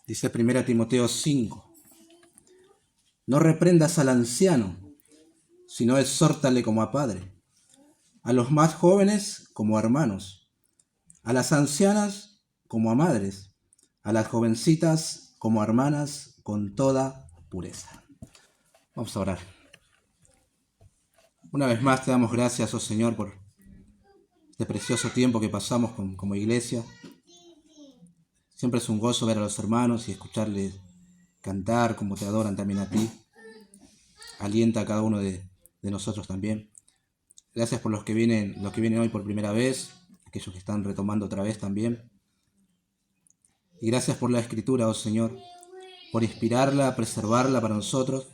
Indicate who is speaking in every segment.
Speaker 1: Dice 1 Timoteo 5. No reprendas al anciano, sino exhórtale como a padre, a los más jóvenes como a hermanos, a las ancianas como a madres, a las jovencitas como a hermanas con toda pureza. Vamos a orar. Una vez más te damos gracias, oh Señor, por este precioso tiempo que pasamos como iglesia. Siempre es un gozo ver a los hermanos y escucharles cantar como te adoran también a ti. Alienta a cada uno de nosotros también. Gracias por los que vienen hoy por primera vez, aquellos que están retomando otra vez también. Y gracias por la Escritura, oh Señor, por inspirarla, preservarla para nosotros.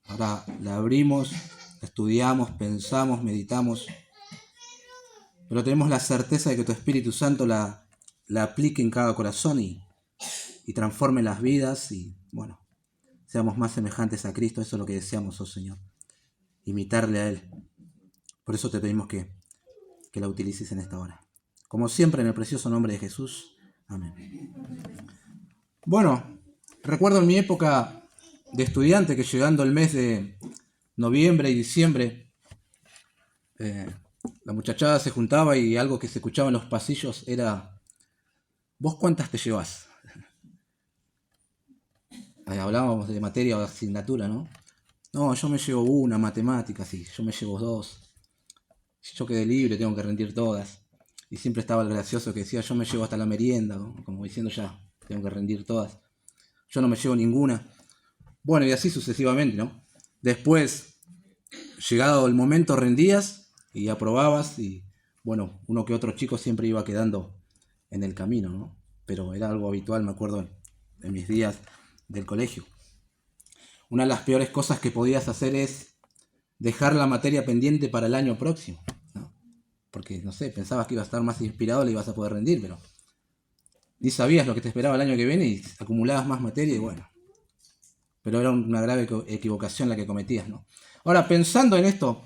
Speaker 1: Ahora la abrimos, la estudiamos, pensamos, meditamos, pero tenemos la certeza de que tu Espíritu Santo la aplique en cada corazón y transforme las vidas y, seamos más semejantes a Cristo. Eso es lo que deseamos, oh Señor, imitarle a Él. Por eso te pedimos que la utilices en esta hora. Como siempre, en el precioso nombre de Jesús. Amén. Bueno, recuerdo en mi época de estudiante que llegando el mes de noviembre y diciembre, la muchachada se juntaba y algo que se escuchaba en los pasillos era: ¿vos cuántas te llevas? Hablábamos de materia o de asignatura, ¿no? No, yo me llevo una, matemáticas, y yo me llevo dos. Si yo quedé libre, tengo que rendir todas. Y siempre estaba el gracioso que decía: yo me llevo hasta la merienda, ¿no? Como diciendo, ya, tengo que rendir todas. Yo no me llevo ninguna. Bueno, y así sucesivamente, ¿no? Después, llegado el momento, rendías y aprobabas, y uno que otro chico siempre iba quedando en el camino, ¿no? Pero era algo habitual, me acuerdo, en mis días del colegio. Una de las peores cosas que podías hacer es dejar la materia pendiente para el año próximo, ¿no? Porque, no sé, pensabas que ibas a estar más inspirado, le ibas a poder rendir, pero ni sabías lo que te esperaba el año que viene y acumulabas más materia y pero era una grave equivocación la que cometías, ¿no? Ahora, pensando en esto,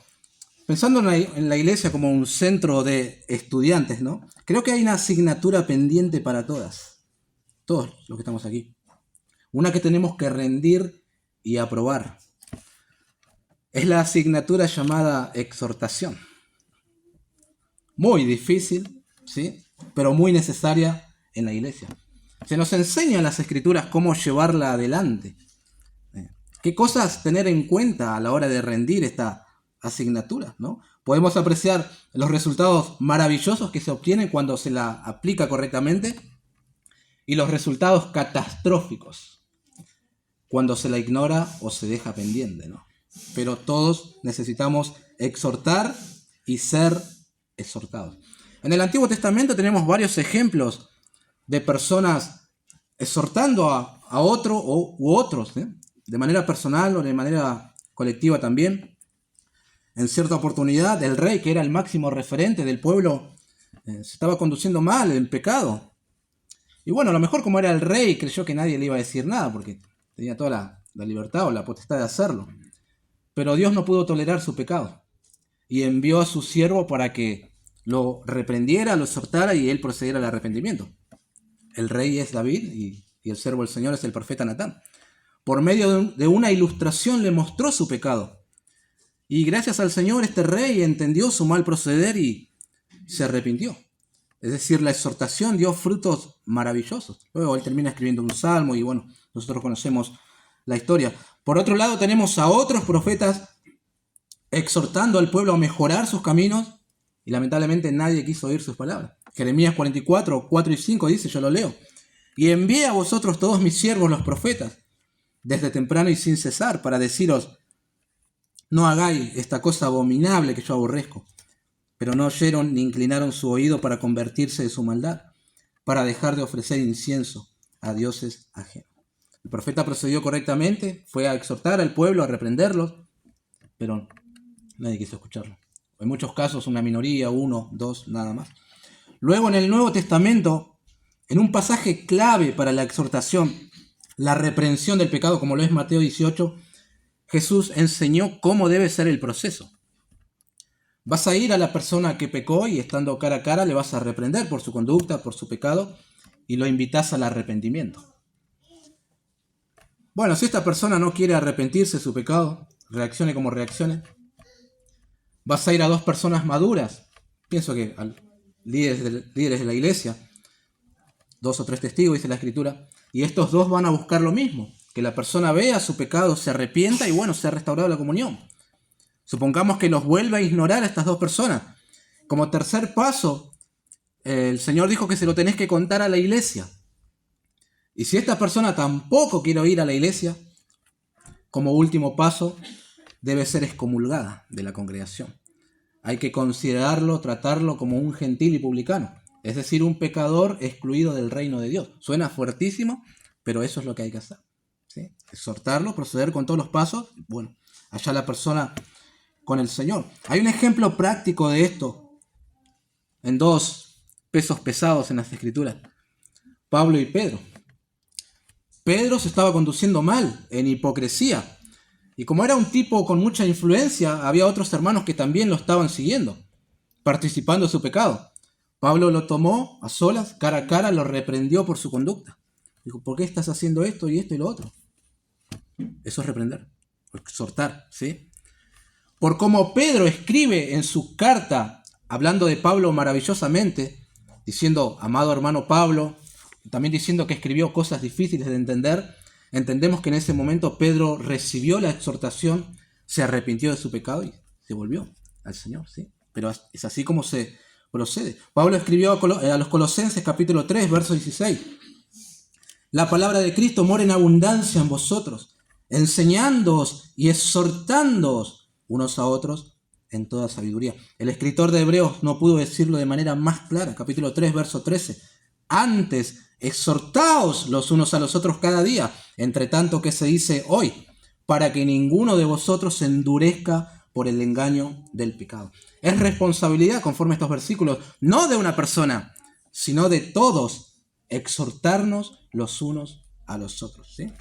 Speaker 1: pensando en la iglesia como un centro de estudiantes, ¿no? Creo que hay una asignatura pendiente para todos los que estamos aquí. Una que tenemos que rendir y aprobar. Es la asignatura llamada exhortación. Muy difícil, ¿sí? Pero muy necesaria en la iglesia. Se nos enseña en las Escrituras cómo llevarla adelante. ¿Qué cosas tener en cuenta a la hora de rendir esta asignatura, ¿no? Podemos apreciar los resultados maravillosos que se obtienen cuando se la aplica correctamente y los resultados catastróficos cuando se la ignora o se deja pendiente, ¿no? Pero todos necesitamos exhortar y ser exhortados. En el Antiguo Testamento tenemos varios ejemplos de personas exhortando a otro u otros, ¿eh? De manera personal o de manera colectiva también. En cierta oportunidad, el rey, que era el máximo referente del pueblo, se estaba conduciendo mal, en pecado. Y a lo mejor como era el rey, creyó que nadie le iba a decir nada, porque tenía toda la libertad o la potestad de hacerlo. Pero Dios no pudo tolerar su pecado y envió a su siervo para que lo reprendiera, lo exhortara y él procediera al arrepentimiento. El rey es David y el siervo del Señor es el profeta Natán. Por medio de una ilustración le mostró su pecado. Y gracias al Señor este rey entendió su mal proceder y se arrepintió. Es decir, la exhortación dio frutos maravillosos. Luego él termina escribiendo un salmo y nosotros conocemos la historia. Por otro lado, tenemos a otros profetas exhortando al pueblo a mejorar sus caminos y lamentablemente nadie quiso oír sus palabras. Jeremías 44, 4 y 5 dice, yo lo leo: y envié a vosotros todos mis siervos los profetas, desde temprano y sin cesar, para deciros, no hagáis esta cosa abominable que yo aborrezco. Pero no oyeron ni inclinaron su oído para convertirse de su maldad, para dejar de ofrecer incienso a dioses ajenos. El profeta procedió correctamente, fue a exhortar al pueblo, a reprenderlos, pero nadie quiso escucharlo. En muchos casos una minoría, 1, 2, nada más. Luego en el Nuevo Testamento, en un pasaje clave para la exhortación, la reprensión del pecado, como lo es Mateo 18, Jesús enseñó cómo debe ser el proceso. Vas a ir a la persona que pecó y estando cara a cara le vas a reprender por su conducta, por su pecado, y lo invitas al arrepentimiento. Bueno, si esta persona no quiere arrepentirse de su pecado, reaccione como reaccione, vas a ir a dos personas maduras, pienso que a líderes de la iglesia, 2 o 3 testigos, dice la Escritura, y estos dos van a buscar lo mismo, que la persona vea su pecado, se arrepienta y bueno, se ha restaurado la comunión. Supongamos que los vuelve a ignorar a estas dos personas. Como tercer paso, el Señor dijo que se lo tenés que contar a la iglesia. Y si esta persona tampoco quiere ir a la iglesia, como último paso, debe ser excomulgada de la congregación. Hay que considerarlo, tratarlo como un gentil y publicano, es decir, un pecador excluido del reino de Dios. Suena fuertísimo, pero eso es lo que hay que hacer, ¿sí? Exhortarlo, proceder con todos los pasos, bueno, allá la persona con el Señor. Hay un ejemplo práctico de esto en 2 pesos pesados en las Escrituras, Pablo y Pedro. Pedro se estaba conduciendo mal, en hipocresía. Y como era un tipo con mucha influencia, había otros hermanos que también lo estaban siguiendo, participando de su pecado. Pablo lo tomó a solas, cara a cara, lo reprendió por su conducta. Dijo, ¿por qué estás haciendo esto y lo otro? Eso es reprender, exhortar, ¿sí? Por como Pedro escribe en su carta, hablando de Pablo maravillosamente, diciendo, amado hermano Pablo, también diciendo que escribió cosas difíciles de entender, entendemos que en ese momento Pedro recibió la exhortación, se arrepintió de su pecado y se volvió al Señor, ¿sí? Pero es así como se procede. Pablo escribió a los Colosenses capítulo 3, verso 16. La palabra de Cristo mora en abundancia en vosotros, enseñándoos y exhortándoos unos a otros en toda sabiduría. El escritor de Hebreos no pudo decirlo de manera más clara, capítulo 3, verso 13. Antes, exhortaos los unos a los otros cada día, entre tanto que se dice hoy, para que ninguno de vosotros se endurezca por el engaño del pecado. Es responsabilidad, conforme a estos versículos, no de una persona, sino de todos, exhortarnos los unos a los otros, ¿sí?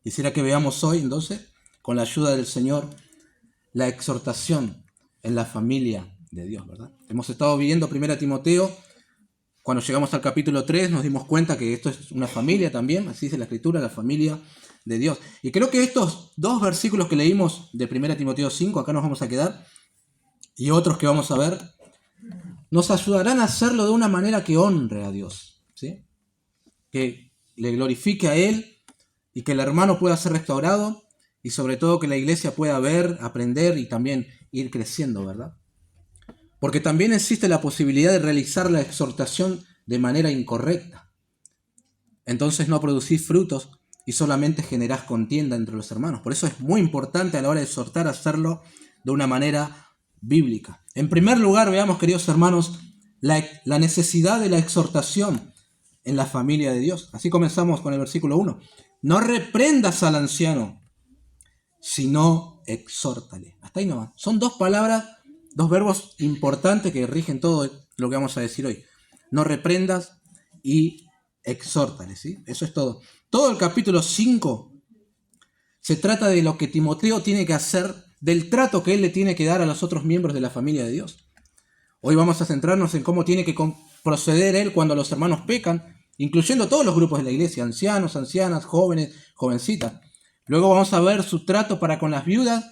Speaker 1: Quisiera que veamos hoy, entonces, con la ayuda del Señor, la exhortación en la familia de Dios, ¿verdad? Hemos estado viendo 1 Timoteo. Cuando llegamos al capítulo 3 nos dimos cuenta que esto es una familia también, así dice la Escritura, la familia de Dios. Y creo que estos 2 versículos que leímos de 1 Timoteo 5, acá nos vamos a quedar, y otros que vamos a ver, nos ayudarán a hacerlo de una manera que honre a Dios, ¿sí? Que le glorifique a Él y que el hermano pueda ser restaurado y sobre todo que la iglesia pueda ver, aprender y también ir creciendo, ¿verdad? Porque también existe la posibilidad de realizar la exhortación de manera incorrecta. Entonces no producís frutos y solamente generás contienda entre los hermanos. Por eso es muy importante a la hora de exhortar hacerlo de una manera bíblica. En primer lugar, veamos, queridos hermanos, la necesidad de la exhortación en la familia de Dios. Así comenzamos con el versículo 1. No reprendas al anciano, sino exhórtale. Hasta ahí nomás. Son 2 palabras, 2 verbos importantes que rigen todo lo que vamos a decir hoy. No reprendas y exhórtale, ¿sí? Eso es todo. Todo el capítulo 5 se trata de lo que Timoteo tiene que hacer, del trato que él le tiene que dar a los otros miembros de la familia de Dios. Hoy vamos a centrarnos en cómo tiene que proceder él cuando los hermanos pecan, incluyendo todos los grupos de la iglesia, ancianos, ancianas, jóvenes, jovencitas. Luego vamos a ver su trato para con las viudas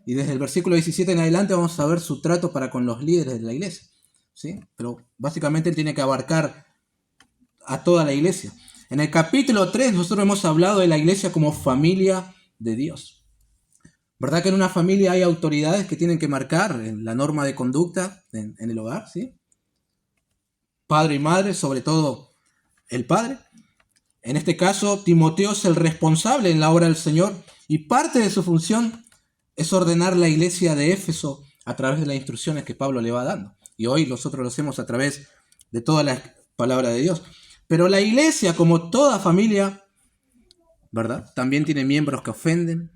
Speaker 1: y desde el versículo 17 en adelante vamos a ver su trato para con los líderes de la iglesia, ¿sí? Pero básicamente él tiene que abarcar a toda la iglesia. En el capítulo 3 nosotros hemos hablado de la iglesia como familia de Dios. ¿Verdad que en una familia hay autoridades que tienen que marcar la norma de conducta en el hogar, ¿sí? Padre y madre, sobre todo el padre. En este caso, Timoteo es el responsable en la obra del Señor y parte de su función es ordenar la iglesia de Éfeso a través de las instrucciones que Pablo le va dando. Y hoy nosotros lo hacemos a través de toda la palabra de Dios. Pero la iglesia, como toda familia, ¿verdad? También tiene miembros que ofenden,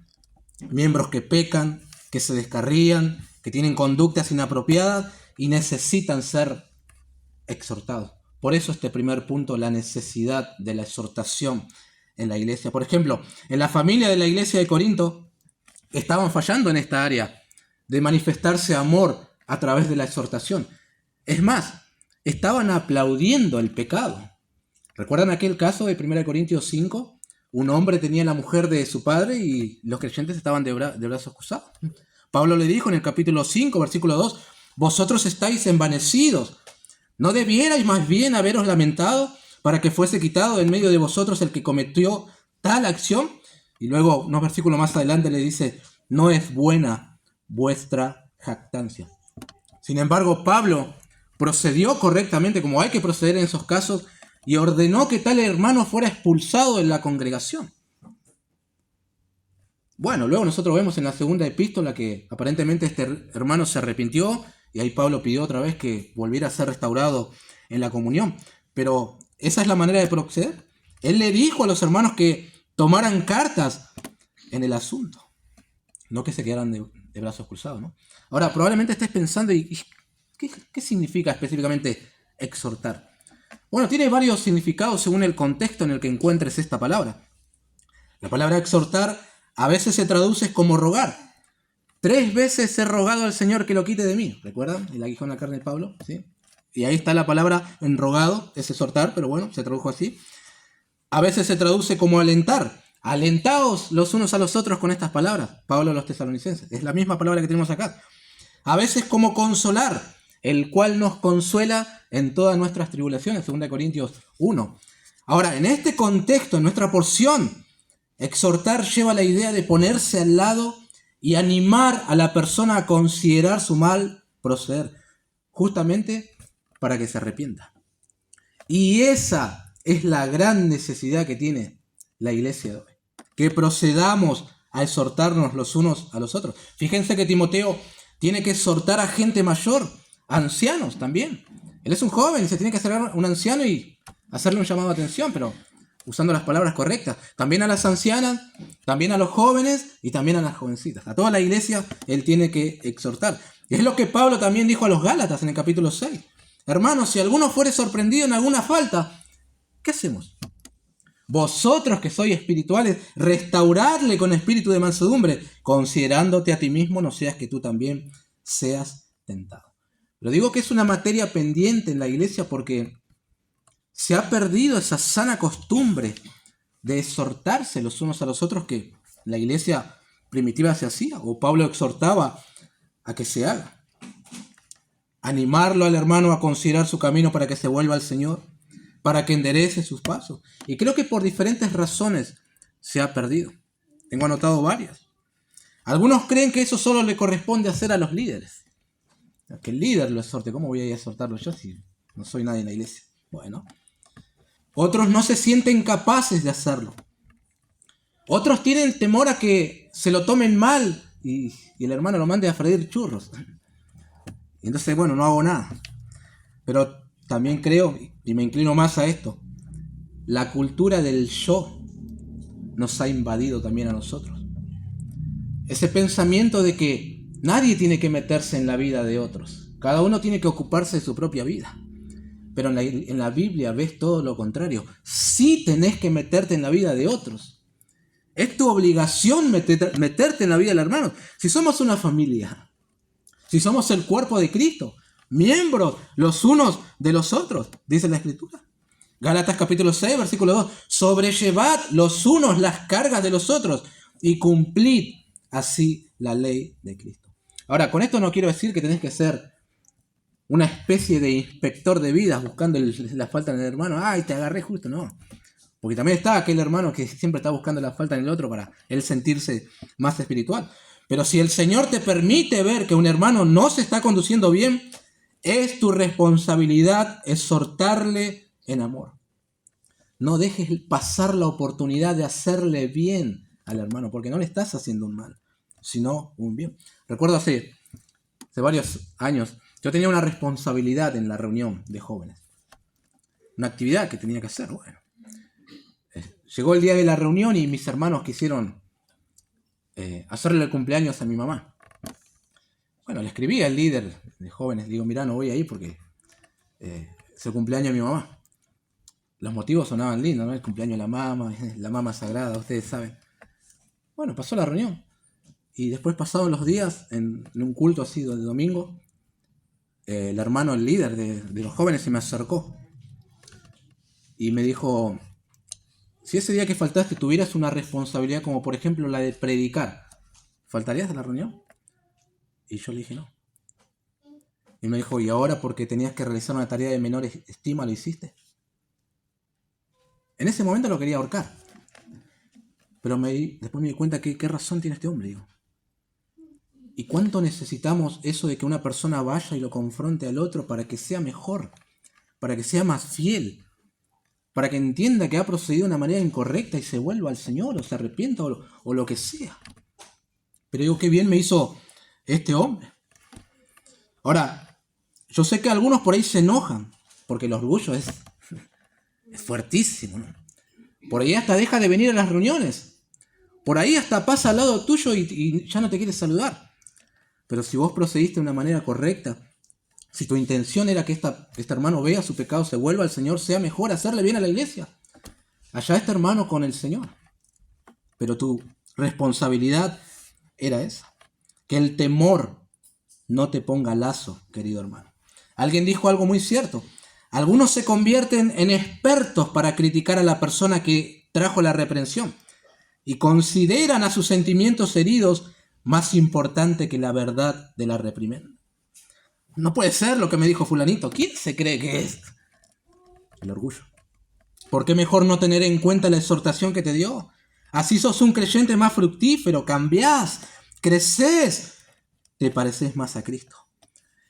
Speaker 1: miembros que pecan, que se descarrían, que tienen conductas inapropiadas y necesitan ser exhortados. Por eso este primer punto, la necesidad de la exhortación en la iglesia. Por ejemplo, en la familia de la iglesia de Corinto estaban fallando en esta área de manifestarse amor a través de la exhortación. Es más, estaban aplaudiendo el pecado. ¿Recuerdan aquel caso de 1 Corintios 5? un hombre tenía la mujer de su padre y los creyentes estaban de brazos cruzados. Pablo le dijo en el capítulo 5, versículo 2, vosotros estáis envanecidos. ¿No debierais más bien haberos lamentado para que fuese quitado en medio de vosotros el que cometió tal acción? Y luego, unos versículos más adelante le dice, no es buena vuestra jactancia. Sin embargo, Pablo procedió correctamente, como hay que proceder en esos casos, y ordenó que tal hermano fuera expulsado de la congregación. Bueno, luego nosotros vemos en la segunda epístola que aparentemente este hermano se arrepintió y ahí Pablo pidió otra vez que volviera a ser restaurado en la comunión. Pero esa es la manera de proceder. Él le dijo a los hermanos que tomaran cartas en el asunto, no que se quedaran de brazos cruzados, ¿no? Ahora, probablemente estés pensando, ¿qué significa específicamente exhortar? Bueno, tiene varios significados según el contexto en el que encuentres esta palabra. La palabra exhortar a veces se traduce como rogar. 3 veces he rogado al Señor que lo quite de mí. ¿Recuerdan? El aguijón en la carne de Pablo. ¿Sí? Y ahí está la palabra en rogado, es exhortar, pero bueno, se tradujo así. A veces se traduce como alentar. Alentaos los unos a los otros con estas palabras. Pablo a los tesalonicenses. Es la misma palabra que tenemos acá. A veces como consolar, el cual nos consuela en todas nuestras tribulaciones. 2 Corintios 1. Ahora, en este contexto, en nuestra porción, exhortar lleva la idea de ponerse al lado y animar a la persona a considerar su mal proceder, justamente para que se arrepienta. Y esa es la gran necesidad que tiene la iglesia de hoy, que procedamos a exhortarnos los unos a los otros. Fíjense que Timoteo tiene que exhortar a gente mayor, a ancianos también. Él es un joven y se tiene que acercar a un anciano y hacerle un llamado de atención, pero usando las palabras correctas. También a las ancianas, también a los jóvenes y también a las jovencitas. A toda la iglesia él tiene que exhortar. Y es lo que Pablo también dijo a los Gálatas en el capítulo 6. Hermanos, si alguno fuere sorprendido en alguna falta, ¿qué hacemos? Vosotros que sois espirituales, restauradle con espíritu de mansedumbre, considerándote a ti mismo, no seas que tú también seas tentado. Lo digo que es una materia pendiente en la iglesia porque se ha perdido esa sana costumbre de exhortarse los unos a los otros que la iglesia primitiva se hacía, o Pablo exhortaba a que se haga. Animarlo al hermano a considerar su camino para que se vuelva al Señor, para que enderece sus pasos. Y creo que por diferentes razones se ha perdido. Tengo anotado varias. Algunos creen que eso solo le corresponde hacer a los líderes. Que el líder lo exhorte. ¿Cómo voy a ir a exhortarlo yo si no soy nadie en la iglesia? Bueno. Otros no se sienten capaces de hacerlo. Otros tienen temor a que se lo tomen mal y el hermano lo mande a freír churros. Y entonces, bueno, no hago nada. Pero también creo, y me inclino más a esto, la cultura del yo nos ha invadido también a nosotros. Ese pensamiento de que nadie tiene que meterse en la vida de otros. Cada uno tiene que ocuparse de su propia vida. Pero en la Biblia ves todo lo contrario. Sí tenés que meterte en la vida de otros. Es tu obligación meterte en la vida del hermano. Si somos una familia, si somos el cuerpo de Cristo, miembros los unos de los otros, dice la Escritura. Gálatas capítulo 6, versículo 2. Sobrellevad los unos las cargas de los otros y cumplid así la ley de Cristo. Ahora, con esto no quiero decir que tenés que ser una especie de inspector de vidas buscando la falta en el hermano. ¡Ay, te agarré justo! No. Porque también está aquel hermano que siempre está buscando la falta en el otro para él sentirse más espiritual. Pero si el Señor te permite ver que un hermano no se está conduciendo bien, es tu responsabilidad exhortarle en amor. No dejes pasar la oportunidad de hacerle bien al hermano, porque no le estás haciendo un mal, sino un bien. Recuerdo hace varios años, yo tenía una responsabilidad en la reunión de jóvenes. Una actividad que tenía que hacer. Bueno, llegó el día de la reunión y mis hermanos quisieron hacerle el cumpleaños a mi mamá. Bueno, le escribí al líder de jóvenes, le digo, mirá, no voy a ir porque es el cumpleaños de mi mamá. Los motivos sonaban lindos, ¿no? El cumpleaños de la mama sagrada, ustedes saben. Bueno, pasó la reunión. Y después, pasados los días, en un culto así de domingo, el hermano, el líder de los jóvenes, se me acercó y me dijo, Si ese día que faltaste tuvieras una responsabilidad como por ejemplo la de predicar, ¿faltarías a la reunión? Y yo le dije no. Y me dijo, ¿y ahora porque tenías que realizar una tarea de menor estima lo hiciste? En ese momento lo quería ahorcar. Pero después me di cuenta que qué razón tiene este hombre, digo. ¿Y cuánto necesitamos eso de que una persona vaya y lo confronte al otro para que sea mejor? Para que sea más fiel. Para que entienda que ha procedido de una manera incorrecta y se vuelva al Señor o se arrepienta o lo que sea. Pero digo, qué bien me hizo este hombre. Ahora, yo sé que algunos por ahí se enojan porque el orgullo es fuertísimo, ¿no? Por ahí hasta deja de venir a las reuniones. Por ahí hasta pasa al lado tuyo y ya no te quiere saludar. Pero si vos procediste de una manera correcta, si tu intención era que este hermano vea su pecado, se vuelva al Señor, sea mejor hacerle bien a la iglesia. Allá este hermano con el Señor. Pero tu responsabilidad era esa. Que el temor no te ponga lazo, querido hermano. Alguien dijo algo muy cierto. Algunos se convierten en expertos para criticar a la persona que trajo la reprensión y consideran a sus sentimientos heridos más importante que la verdad de la reprimenda. No puede ser lo que me dijo fulanito. ¿Quién se cree que es? El orgullo. ¿Por qué mejor no tener en cuenta la exhortación que te dio? Así sos un creyente más fructífero, cambiás, creces, te pareces más a Cristo.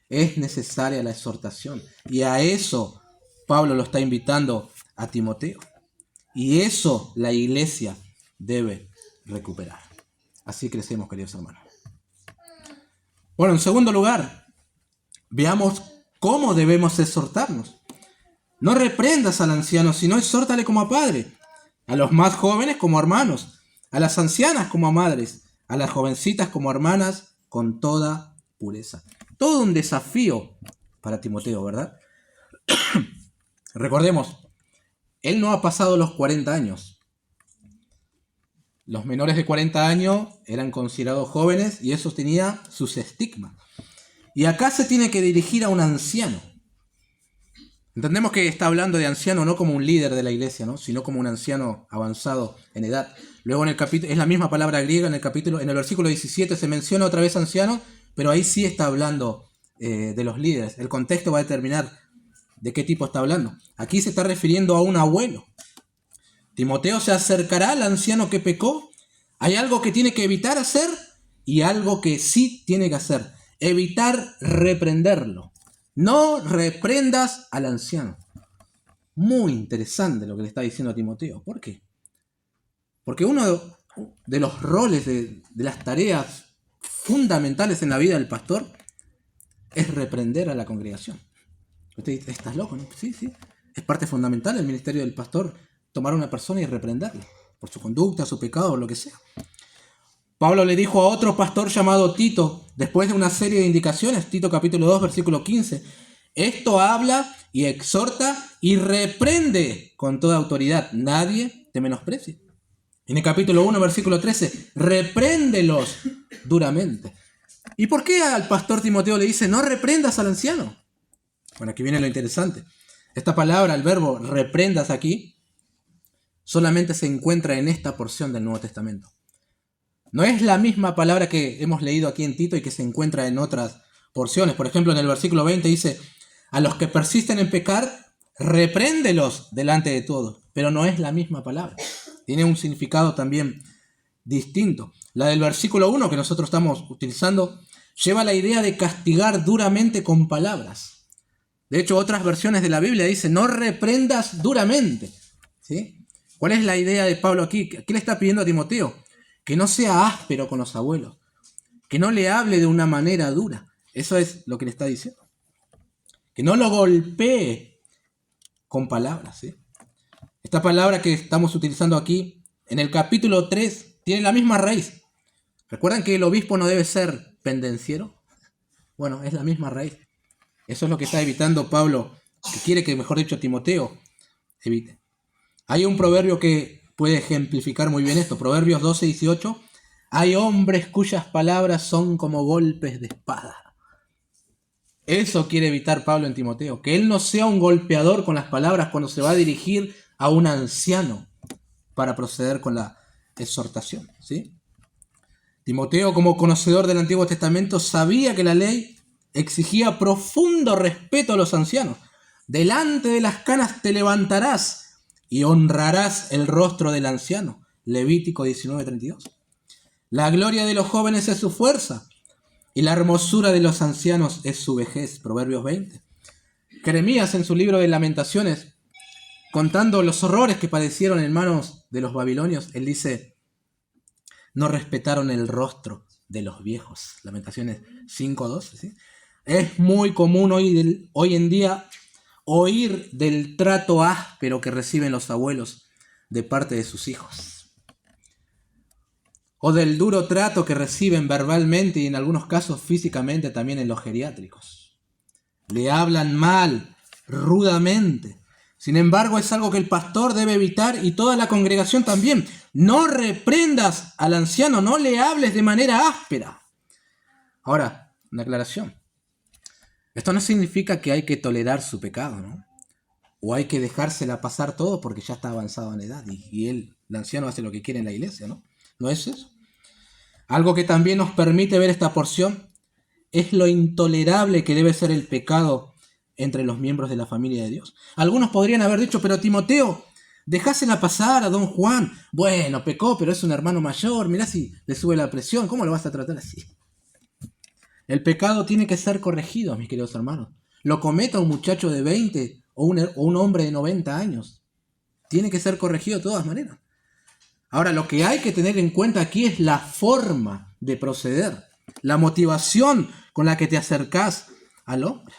Speaker 1: Es necesaria la exhortación y a eso Pablo lo está invitando a Timoteo. Y eso la iglesia debe recuperar. Así crecemos, queridos hermanos. Bueno, en segundo lugar, veamos cómo debemos exhortarnos. No reprendas al anciano, sino exhórtale como a padre, a los más jóvenes como hermanos, a las ancianas como a madres, a las jovencitas como hermanas, con toda pureza. Todo un desafío para Timoteo, ¿verdad? Recordemos, él no ha pasado los 40 años. Los menores de 40 años eran considerados jóvenes y eso tenía sus estigmas. Y acá se tiene que dirigir a un anciano. Entendemos que está hablando de anciano no como un líder de la iglesia, ¿no? Sino como un anciano avanzado en edad. Luego en el capítulo, es la misma palabra griega, en el versículo 17 se menciona otra vez anciano, pero ahí sí está hablando de los líderes. El contexto va a determinar de qué tipo está hablando. Aquí se está refiriendo a un abuelo. Timoteo se acercará al anciano que pecó. Hay algo que tiene que evitar hacer y algo que sí tiene que hacer. Evitar reprenderlo. No reprendas al anciano. Muy interesante lo que le está diciendo a Timoteo. ¿Por qué? Porque uno de los roles, de las tareas fundamentales en la vida del pastor es reprender a la congregación. Usted dice, ¿estás loco? ¿No? Sí. Es parte fundamental del ministerio del pastor tomar a una persona y reprenderla por su conducta, su pecado o lo que sea. Pablo le dijo a otro pastor llamado Tito, después de una serie de indicaciones, Tito capítulo 2, versículo 15, esto habla y exhorta y reprende con toda autoridad. Nadie te menosprecie. En el capítulo 1, versículo 13, repréndelos duramente. ¿Y por qué al pastor Timoteo le dice, no reprendas al anciano? Bueno, aquí viene lo interesante. Esta palabra, el verbo reprendas aquí, solamente se encuentra en esta porción del Nuevo Testamento. No es la misma palabra que hemos leído aquí en Tito y que se encuentra en otras porciones. Por ejemplo, en el versículo 20 dice, a los que persisten en pecar, repréndelos delante de todos. Pero no es la misma palabra. Tiene un significado también distinto. La del versículo 1 que nosotros estamos utilizando lleva la idea de castigar duramente con palabras. De hecho, otras versiones de la Biblia dicen, no reprendas duramente. ¿Sí? ¿Cuál es la idea de Pablo aquí? ¿Qué le está pidiendo a Timoteo? Que no sea áspero con los abuelos. Que no le hable de una manera dura. Eso es lo que le está diciendo. Que no lo golpee con palabras. ¿Sí? Esta palabra que estamos utilizando aquí, en el capítulo 3, tiene la misma raíz. ¿Recuerdan que el obispo no debe ser pendenciero? Bueno, es la misma raíz. Eso es lo que está evitando Pablo, que quiere que, mejor dicho, Timoteo evite. Hay un proverbio que puede ejemplificar muy bien esto. Proverbios 12:18. Hay hombres cuyas palabras son como golpes de espada. Eso quiere evitar Pablo en Timoteo. Que él no sea un golpeador con las palabras cuando se va a dirigir a un anciano. para proceder con la exhortación, ¿sí? Timoteo, como conocedor del Antiguo Testamento, sabía que la ley exigía profundo respeto a los ancianos. Delante de las canas te levantarás y honrarás el rostro del anciano. Levítico 19:32. La gloria de los jóvenes es su fuerza y la hermosura de los ancianos es su vejez. Proverbios 20. Jeremías, en su libro de Lamentaciones, contando los horrores que padecieron en manos de los babilonios, él dice: no respetaron el rostro de los viejos. Lamentaciones 5:12, ¿sí? Es muy común hoy en día oír del trato áspero que reciben los abuelos de parte de sus hijos, o del duro trato que reciben verbalmente y en algunos casos físicamente también en los geriátricos. Le hablan mal, rudamente. Sin embargo, es algo que el pastor debe evitar y toda la congregación también. No reprendas al anciano, no le hables de manera áspera. Ahora, una aclaración. Esto no significa que hay que tolerar su pecado, ¿no? O hay que dejársela pasar todo porque ya está avanzado en edad y el anciano hace lo que quiere en la iglesia, ¿no? No es eso. Algo que también nos permite ver esta porción es lo intolerable que debe ser el pecado entre los miembros de la familia de Dios. Algunos podrían haber dicho: pero Timoteo, dejásela pasar a don Juan. Bueno, pecó, pero es un hermano mayor, mirá si le sube la presión, ¿cómo lo vas a tratar así? El pecado tiene que ser corregido, mis queridos hermanos. Lo cometa un muchacho de 20 o un hombre de 90 años. Tiene que ser corregido de todas maneras. Ahora, lo que hay que tener en cuenta aquí es la forma de proceder, la motivación con la que te acercás al hombre.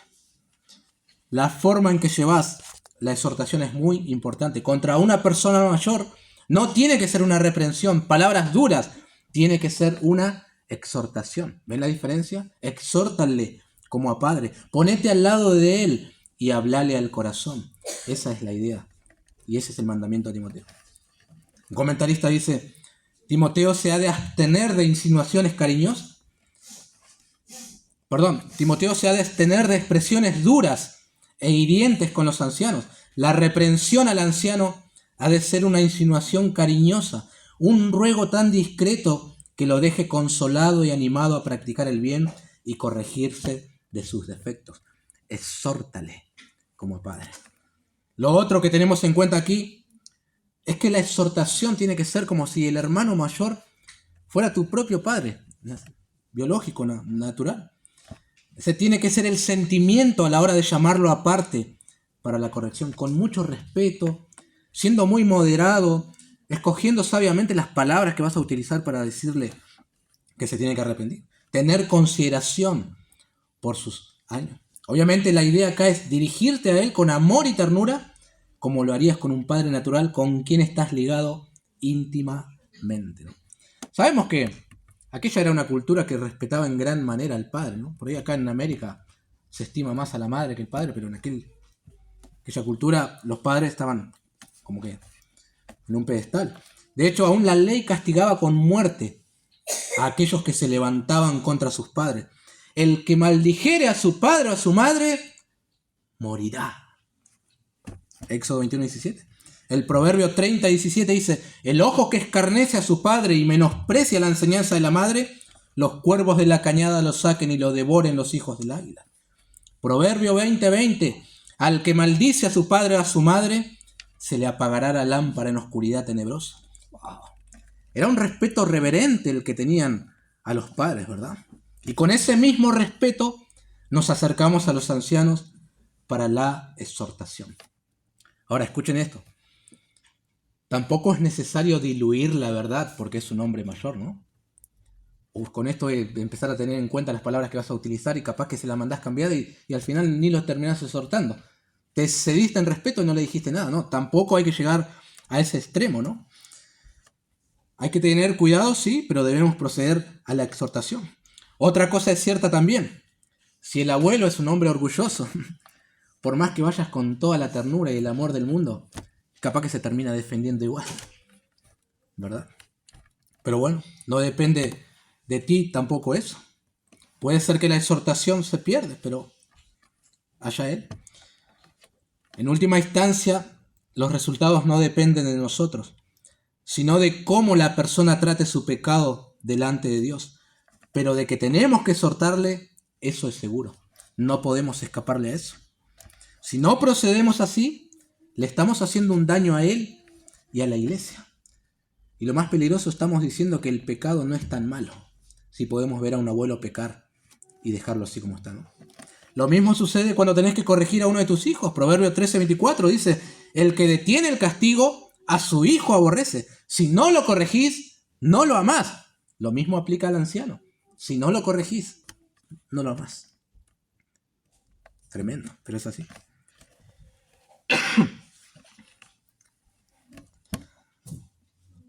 Speaker 1: La forma en que llevas la exhortación es muy importante. Contra una persona mayor no tiene que ser una reprensión, palabras duras, tiene que ser una exhortación. ¿Ven la diferencia? Exhórtale como a padre. Ponete al lado de él y hablale al corazón. Esa es la idea. Y ese es el mandamiento de Timoteo. Un comentarista dice: Timoteo se ha de abstener de insinuaciones cariñosas. Timoteo se ha de abstener de expresiones duras e hirientes con los ancianos. La reprensión al anciano ha de ser una insinuación cariñosa, un ruego tan discreto que lo deje consolado y animado a practicar el bien y corregirse de sus defectos. Exhórtale como padre. Lo otro que tenemos en cuenta aquí es que la exhortación tiene que ser como si el hermano mayor fuera tu propio padre, biológico, natural. Ese tiene que ser el sentimiento a la hora de llamarlo aparte para la corrección, con mucho respeto, siendo muy moderado, escogiendo sabiamente las palabras que vas a utilizar para decirle que se tiene que arrepentir. Tener consideración por sus años. Obviamente la idea acá es dirigirte a él con amor y ternura, como lo harías con un padre natural con quien estás ligado íntimamente, ¿no? Sabemos que aquella era una cultura que respetaba en gran manera al padre, ¿no? Por ahí acá en América se estima más a la madre que el padre, pero en aquella cultura los padres estaban como que en un pedestal. De hecho, aún la ley castigaba con muerte a aquellos que se levantaban contra sus padres. El que maldijere a su padre o a su madre, morirá. Éxodo 21:17. El Proverbio 30:17 dice: el ojo que escarnece a su padre y menosprecia la enseñanza de la madre, los cuervos de la cañada lo saquen y lo devoren los hijos del águila. Proverbio 20:20. Al que maldice a su padre o a su madre, se le apagará la lámpara en oscuridad tenebrosa. Wow. Era un respeto reverente el que tenían a los padres, ¿verdad? Y con ese mismo respeto nos acercamos a los ancianos para la exhortación. Ahora escuchen esto. Tampoco es necesario diluir la verdad porque es un hombre mayor, ¿no? Con esto de empezar a tener en cuenta las palabras que vas a utilizar y capaz que se las mandás cambiada y al final ni los terminás exhortando. Te cediste en respeto y no le dijiste nada, ¿no? Tampoco hay que llegar a ese extremo, ¿no? Hay que tener cuidado, sí, pero debemos proceder a la exhortación. Otra cosa es cierta también. Si el abuelo es un hombre orgulloso, por más que vayas con toda la ternura y el amor del mundo, capaz que se termina defendiendo igual, ¿verdad? Pero bueno, no depende de ti tampoco eso. Puede ser que la exhortación se pierda, pero allá él. En última instancia, los resultados no dependen de nosotros. sino de cómo la persona trate su pecado delante de Dios. Pero de que tenemos que exhortarle, eso es seguro. No podemos escaparle a eso. Si no procedemos así, le estamos haciendo un daño a él y a la iglesia. Y lo más peligroso, estamos diciendo que el pecado no es tan malo, si podemos ver a un abuelo pecar y dejarlo así como está, ¿no? Lo mismo sucede cuando tenés que corregir a uno de tus hijos. Proverbios 13:24 dice: el que detiene el castigo, a su hijo aborrece. Si no lo corregís, no lo amás. Lo mismo aplica al anciano. Si no lo corregís, no lo amás. Tremendo, pero es así.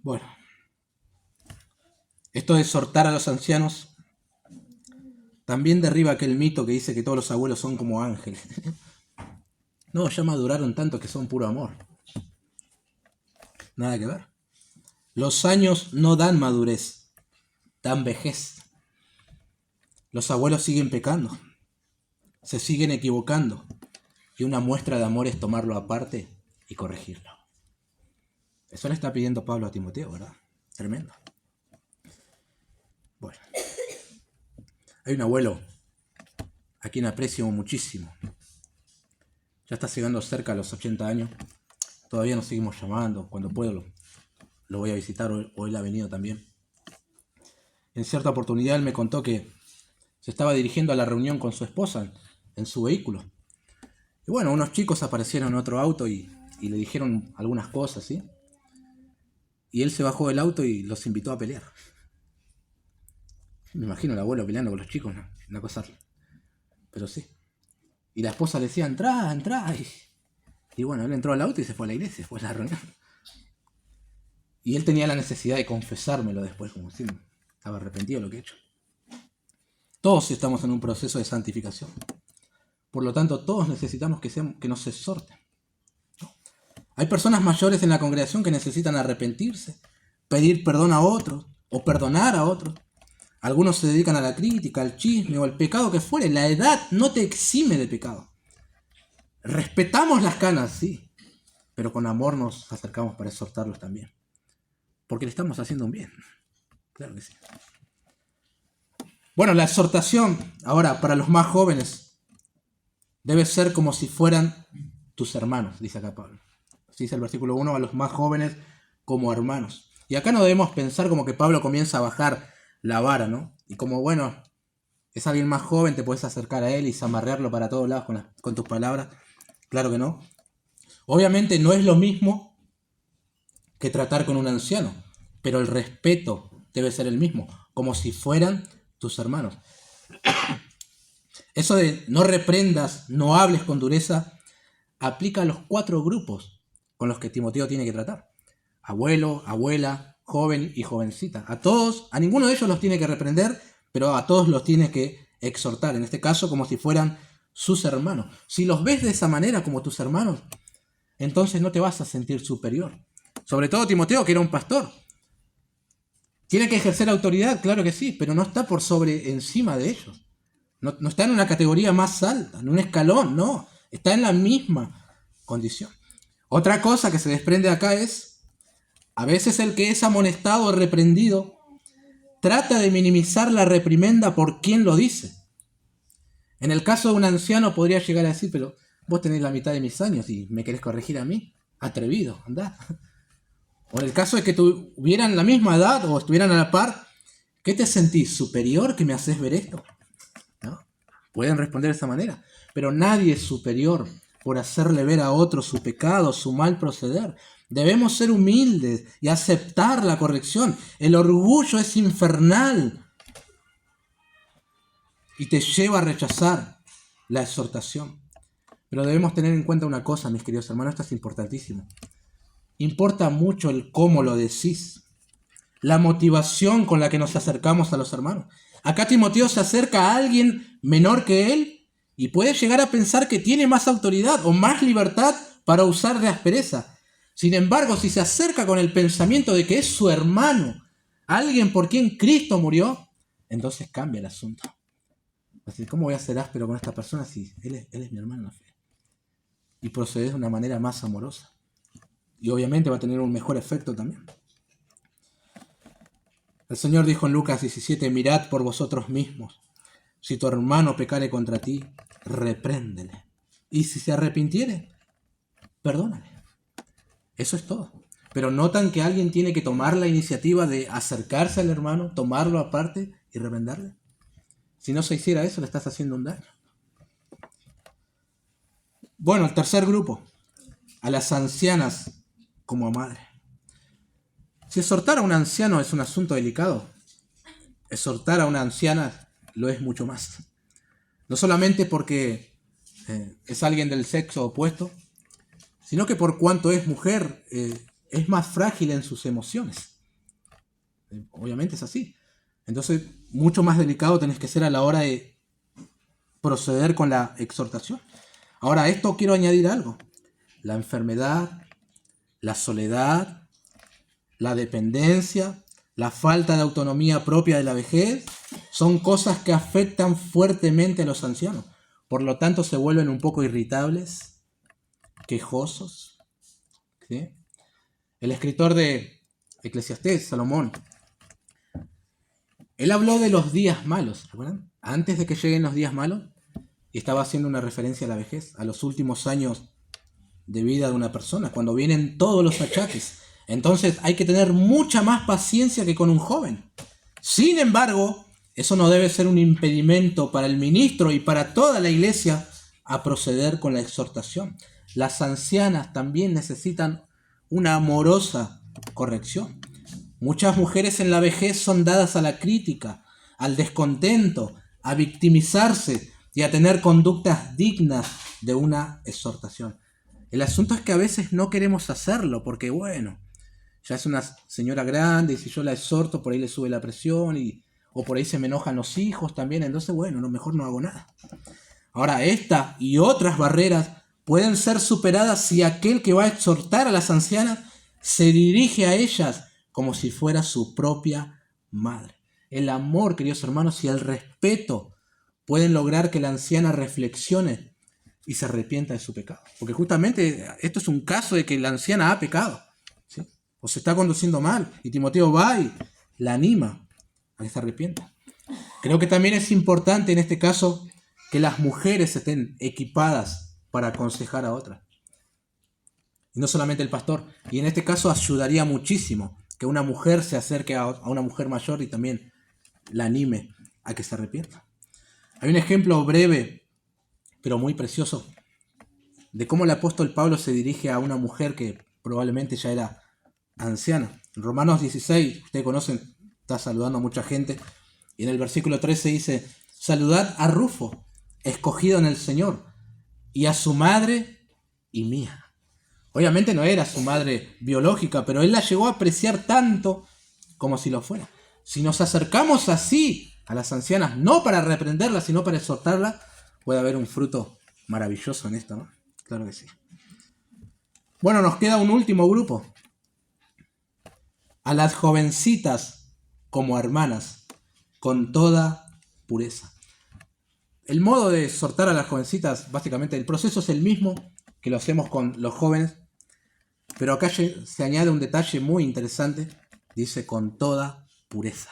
Speaker 1: Bueno, esto de exhortar a los ancianos también derriba aquel mito que dice que todos los abuelos son como ángeles. No, ya maduraron tanto que son puro amor. Nada que ver. Los años no dan madurez, dan vejez. Los abuelos siguen pecando, se siguen equivocando, y una muestra de amor es tomarlo aparte y corregirlo. Eso le está pidiendo Pablo a Timoteo, ¿verdad? Tremendo. Bueno, hay un abuelo a quien aprecio muchísimo. Ya está llegando cerca a los 80 años. Todavía nos seguimos llamando. Cuando puedo lo voy a visitar. Hoy él ha venido también. En cierta oportunidad él me contó que se estaba dirigiendo a la reunión con su esposa en su vehículo. Y bueno, unos chicos aparecieron en otro auto y le dijeron algunas cosas, ¿sí? Y él se bajó del auto y los invitó a pelear. Me imagino al abuelo peleando con los chicos, ¿no? Una cosa. Pero sí. Y la esposa le decía: entrá. Y bueno, él entró al auto y se fue a la iglesia, fue a la reunión. Y él tenía la necesidad de confesármelo después, como si estaba arrepentido de lo que he hecho. Todos estamos en un proceso de santificación. Por lo tanto, todos necesitamos que nos exhorten. Hay personas mayores en la congregación que necesitan arrepentirse, pedir perdón a otros o perdonar a otros. Algunos se dedican a la crítica, al chisme o al pecado que fuere. La edad no te exime de pecado. Respetamos las canas, sí, pero con amor nos acercamos para exhortarlos también. Porque le estamos haciendo un bien. Claro que sí. Bueno, la exhortación ahora para los más jóvenes debe ser como si fueran tus hermanos, dice acá Pablo. Así dice el versículo 1, a los más jóvenes como hermanos. Y acá no debemos pensar como que Pablo comienza a bajar la vara, ¿no? Y como, bueno, es alguien más joven, te puedes acercar a él y zamarrearlo para todos lados con tus palabras. Claro que no. Obviamente no es lo mismo que tratar con un anciano, pero el respeto debe ser el mismo, como si fueran tus hermanos. Eso de no reprendas, no hables con dureza, aplica a los 4 grupos con los que Timoteo tiene que tratar: abuelo, abuela, joven y jovencita. A todos, a ninguno de ellos los tiene que reprender, pero a todos los tiene que exhortar, en este caso como si fueran sus hermanos. Si los ves de esa manera como tus hermanos, entonces no te vas a sentir superior. Sobre todo Timoteo, que era un pastor. ¿Tiene que ejercer autoridad? Claro que sí, pero no está por sobre encima de ellos. No está en una categoría más alta, en un escalón, no. Está en la misma condición. Otra cosa que se desprende acá es, a veces el que es amonestado o reprendido trata de minimizar la reprimenda por quien lo dice. En el caso de un anciano podría llegar a decir: pero vos tenés la mitad de mis años y me querés corregir a mí. Atrevido, andá. O en el caso de que tuvieran la misma edad o estuvieran a la par, ¿qué te sentís? ¿Superior que me haces ver esto? ¿No? Pueden responder de esa manera. Pero nadie es superior por hacerle ver a otro su pecado, su mal proceder. Debemos ser humildes y aceptar la corrección. El orgullo es infernal y te lleva a rechazar la exhortación. Pero debemos tener en cuenta una cosa, mis queridos hermanos, esto es importantísimo. Importa mucho el cómo lo decís, la motivación con la que nos acercamos a los hermanos. Acá Timoteo se acerca a alguien menor que él y puede llegar a pensar que tiene más autoridad o más libertad para usar de aspereza. Sin embargo, si se acerca con el pensamiento de que es su hermano, alguien por quien Cristo murió, entonces cambia el asunto. Así, ¿cómo voy a ser áspero con esta persona si él es mi hermano en la fe? Y procedes de una manera más amorosa. Y obviamente va a tener un mejor efecto también. El Señor dijo en Lucas 17, mirad por vosotros mismos. Si tu hermano pecare contra ti, repréndele. Y si se arrepintiere, perdónale. Eso es todo. Pero notan que alguien tiene que tomar la iniciativa de acercarse al hermano, tomarlo aparte y reprenderle. Si no se hiciera eso, le estás haciendo un daño. Bueno, el tercer grupo, a las ancianas como a madre. Si exhortar a un anciano es un asunto delicado, exhortar a una anciana lo es mucho más. No solamente porque es alguien del sexo opuesto, sino que por cuanto es mujer, es más frágil en sus emociones. Obviamente es así. Entonces, mucho más delicado tenés que ser a la hora de proceder con la exhortación. Ahora, a esto quiero añadir algo. La enfermedad, la soledad, la dependencia, la falta de autonomía propia de la vejez, son cosas que afectan fuertemente a los ancianos. Por lo tanto, se vuelven un poco irritables, quejosos. ¿Sí? El escritor de Eclesiastés, Salomón, él habló de los días malos, ¿recuerdan? Antes de que lleguen los días malos, y estaba haciendo una referencia a la vejez, a los últimos años de vida de una persona, cuando vienen todos los achaques. Entonces hay que tener mucha más paciencia que con un joven. Sin embargo, eso no debe ser un impedimento para el ministro y para toda la iglesia a proceder con la exhortación. Las ancianas también necesitan una amorosa corrección. Muchas mujeres en la vejez son dadas a la crítica, al descontento, a victimizarse y a tener conductas dignas de una exhortación. El asunto es que a veces no queremos hacerlo porque, bueno, ya es una señora grande y si yo la exhorto por ahí le sube la presión o por ahí se me enojan los hijos también, entonces, bueno, mejor no hago nada. Ahora, esta y otras barreras pueden ser superadas si aquel que va a exhortar a las ancianas se dirige a ellas como si fuera su propia madre. El amor, queridos hermanos, y el respeto pueden lograr que la anciana reflexione y se arrepienta de su pecado. Porque justamente esto es un caso de que la anciana ha pecado, ¿sí? O se está conduciendo mal, y Timoteo va y la anima a que se arrepienta. Creo que también es importante en este caso que las mujeres estén equipadas para aconsejar a otras. Y no solamente el pastor. Y en este caso ayudaría muchísimo que una mujer se acerque a una mujer mayor y también la anime a que se arrepienta. Hay un ejemplo breve, pero muy precioso, de cómo el apóstol Pablo se dirige a una mujer que probablemente ya era anciana. En Romanos 16, ustedes conocen, está saludando a mucha gente, y en el versículo 13 dice, saludad a Rufo, escogido en el Señor, y a su madre y mía. Obviamente no era su madre biológica, pero él la llegó a apreciar tanto como si lo fuera. Si nos acercamos así a las ancianas, no para reprenderlas, sino para exhortarlas, puede haber un fruto maravilloso en esto, ¿no? Claro que sí. Bueno, nos queda un último grupo. A las jovencitas como hermanas, con toda pureza. El modo de exhortar a las jovencitas, básicamente el proceso es el mismo que lo hacemos con los jóvenes, pero acá se añade un detalle muy interesante, dice con toda pureza.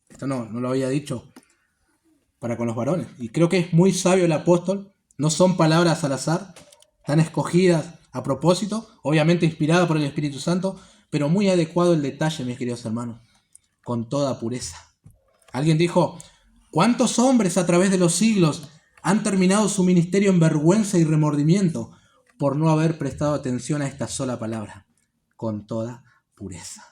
Speaker 1: Esto no lo había dicho para con los varones, y creo que es muy sabio el apóstol, no son palabras al azar, están escogidas a propósito, obviamente inspiradas por el Espíritu Santo, pero muy adecuado el detalle, mis queridos hermanos, con toda pureza. Alguien dijo, ¿cuántos hombres a través de los siglos han terminado su ministerio en vergüenza y remordimiento por no haber prestado atención a esta sola palabra? Con toda pureza.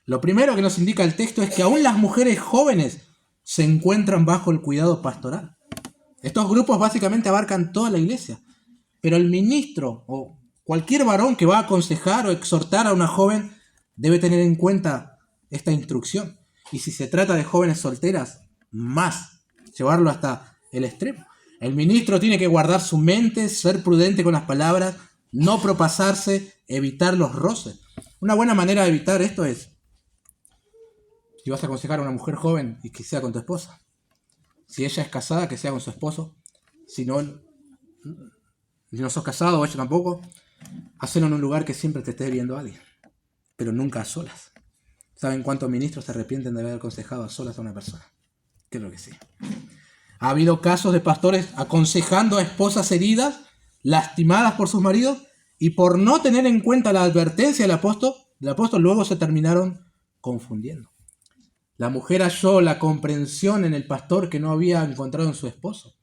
Speaker 1: Lo primero que nos indica el texto es que aún las mujeres jóvenes se encuentran bajo el cuidado pastoral. Estos grupos básicamente abarcan toda la iglesia, pero el ministro o cualquier varón que va a aconsejar o exhortar a una joven debe tener en cuenta esta instrucción. Y si se trata de jóvenes solteras, más, llevarlo hasta el extremo. El ministro tiene que guardar su mente, ser prudente con las palabras, no propasarse, evitar los roces. Una buena manera de evitar esto es, si vas a aconsejar a una mujer joven, y que sea con tu esposa. Si ella es casada, que sea con su esposo. Si no sos casado o ella tampoco, hacelo en un lugar que siempre te esté viendo alguien, pero nunca a solas. ¿Saben cuántos ministros se arrepienten de haber aconsejado a solas a una persona? Creo que sí. Ha habido casos de pastores aconsejando a esposas heridas, lastimadas por sus maridos, y por no tener en cuenta la advertencia del apóstol luego se terminaron confundiendo. La mujer halló la comprensión en el pastor que no había encontrado en su esposo.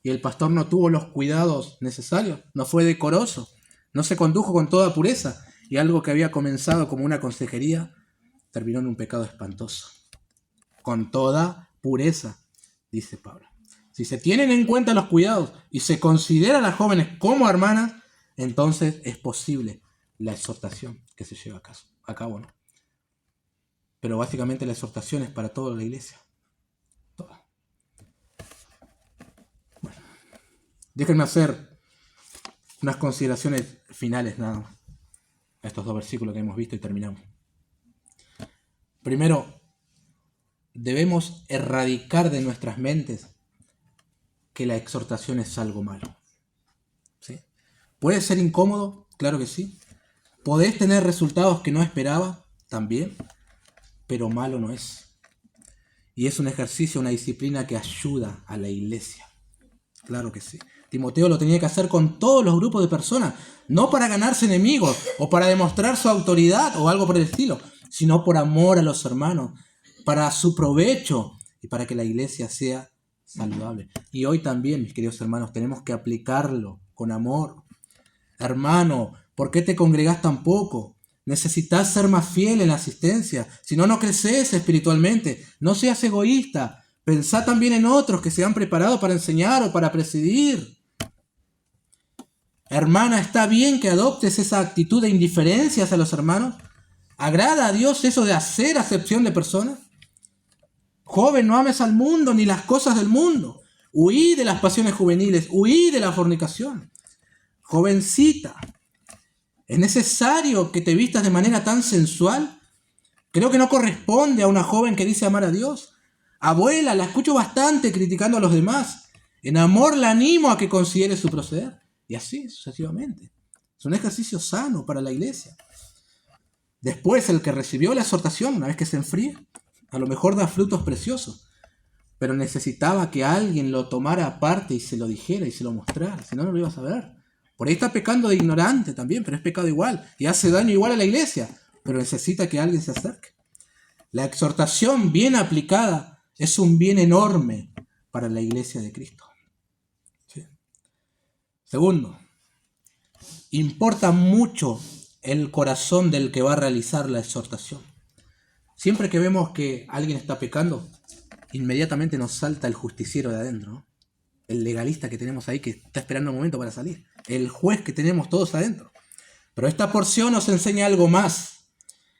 Speaker 1: Y el pastor no tuvo los cuidados necesarios, no fue decoroso, no se condujo con toda pureza. Y algo que había comenzado como una consejería terminó en un pecado espantoso. Con toda pureza, dice Pablo. Si se tienen en cuenta los cuidados y se considera a las jóvenes como hermanas, entonces es posible la exhortación que se lleva a cabo, ¿no? Pero básicamente la exhortación es para toda la iglesia. Toda. Bueno, déjenme hacer unas consideraciones finales nada más a estos dos versículos que hemos visto y terminamos. Primero, debemos erradicar de nuestras mentes que la exhortación es algo malo. ¿Sí? ¿Puede ser incómodo? Claro que sí. ¿Podés tener resultados que no esperaba? También. Pero malo no es. Y es un ejercicio, una disciplina que ayuda a la iglesia. Claro que sí. Timoteo lo tenía que hacer con todos los grupos de personas, no para ganarse enemigos o para demostrar su autoridad o algo por el estilo, sino por amor a los hermanos, para su provecho y para que la iglesia sea saludable. Y hoy también, mis queridos hermanos, tenemos que aplicarlo con amor. Hermano, ¿por qué te congregás tan poco? Necesitas ser más fiel en la asistencia, si no, no creces espiritualmente. No seas egoísta. Pensá también en otros que se han preparado para enseñar o para presidir. Hermana, ¿está bien que adoptes esa actitud de indiferencia hacia los hermanos? ¿Agrada a Dios eso de hacer acepción de personas? Joven, no ames al mundo ni las cosas del mundo. Huí de las pasiones juveniles, huí de la fornicación. Jovencita, ¿es necesario que te vistas de manera tan sensual? Creo que no corresponde a una joven que dice amar a Dios. Abuela, la escucho bastante criticando a los demás. En amor la animo a que considere su proceder. Y así sucesivamente. Es un ejercicio sano para la iglesia. Después, el que recibió la exhortación, una vez que se enfríe, a lo mejor da frutos preciosos. Pero necesitaba que alguien lo tomara aparte y se lo dijera y se lo mostrara. Si no, no lo iba a saber. Por ahí está pecando de ignorante también, pero es pecado igual. Y hace daño igual a la iglesia. Pero necesita que alguien se acerque. La exhortación bien aplicada es un bien enorme para la iglesia de Cristo. ¿Sí? Segundo, importa mucho el corazón del que va a realizar la exhortación. Siempre que vemos que alguien está pecando, inmediatamente nos salta el justiciero de adentro, ¿no? El legalista que tenemos ahí que está esperando un momento para salir. El juez que tenemos todos adentro. Pero esta porción nos enseña algo más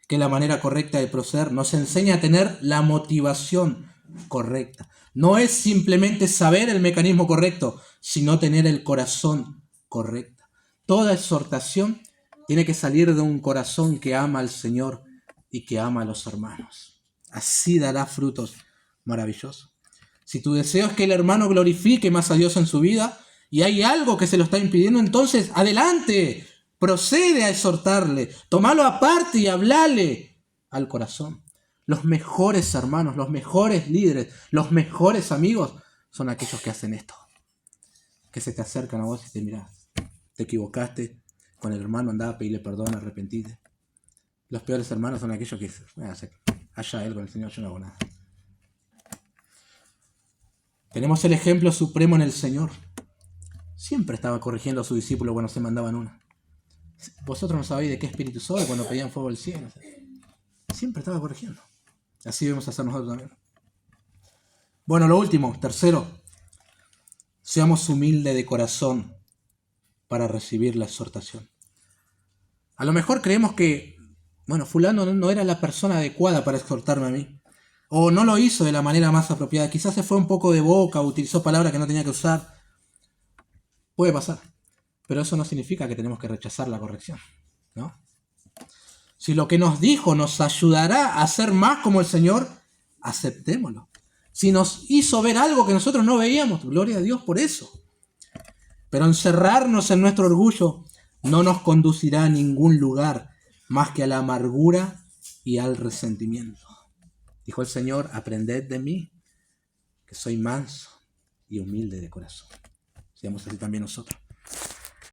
Speaker 1: que la manera correcta de proceder. Nos enseña a tener la motivación correcta. No es simplemente saber el mecanismo correcto, sino tener el corazón correcto. Toda exhortación tiene que salir de un corazón que ama al Señor y que ama a los hermanos. Así dará frutos maravillosos. Si tu deseo es que el hermano glorifique más a Dios en su vida y hay algo que se lo está impidiendo, entonces adelante, procede a exhortarle, tomalo aparte y hablale al corazón. Los mejores hermanos, los mejores líderes, los mejores amigos son aquellos que hacen esto. Que se te acercan a vos y te miran. Te equivocaste con el hermano, andá a pedirle perdón, arrepentite. Los peores hermanos son aquellos que allá él con el Señor, yo no hago nada. Tenemos el ejemplo supremo en el Señor. Siempre estaba corrigiendo a sus discípulos cuando se mandaban una. Vosotros no sabéis de qué espíritu soy cuando pedían fuego del cielo. Siempre estaba corrigiendo. Así debemos hacer nosotros también. Bueno, lo último, tercero. Seamos humildes de corazón para recibir la exhortación. A lo mejor creemos que, fulano no era la persona adecuada para exhortarme a mí. O no lo hizo de la manera más apropiada. Quizás se fue un poco de boca, o utilizó palabras que no tenía que usar. Puede pasar. Pero eso no significa que tenemos que rechazar la corrección, ¿no? Si lo que nos dijo nos ayudará a ser más como el Señor, aceptémoslo. Si nos hizo ver algo que nosotros no veíamos, gloria a Dios por eso. Pero encerrarnos en nuestro orgullo no nos conducirá a ningún lugar más que a la amargura y al resentimiento. Dijo el Señor, aprended de mí, que soy manso y humilde de corazón. Seamos así también nosotros.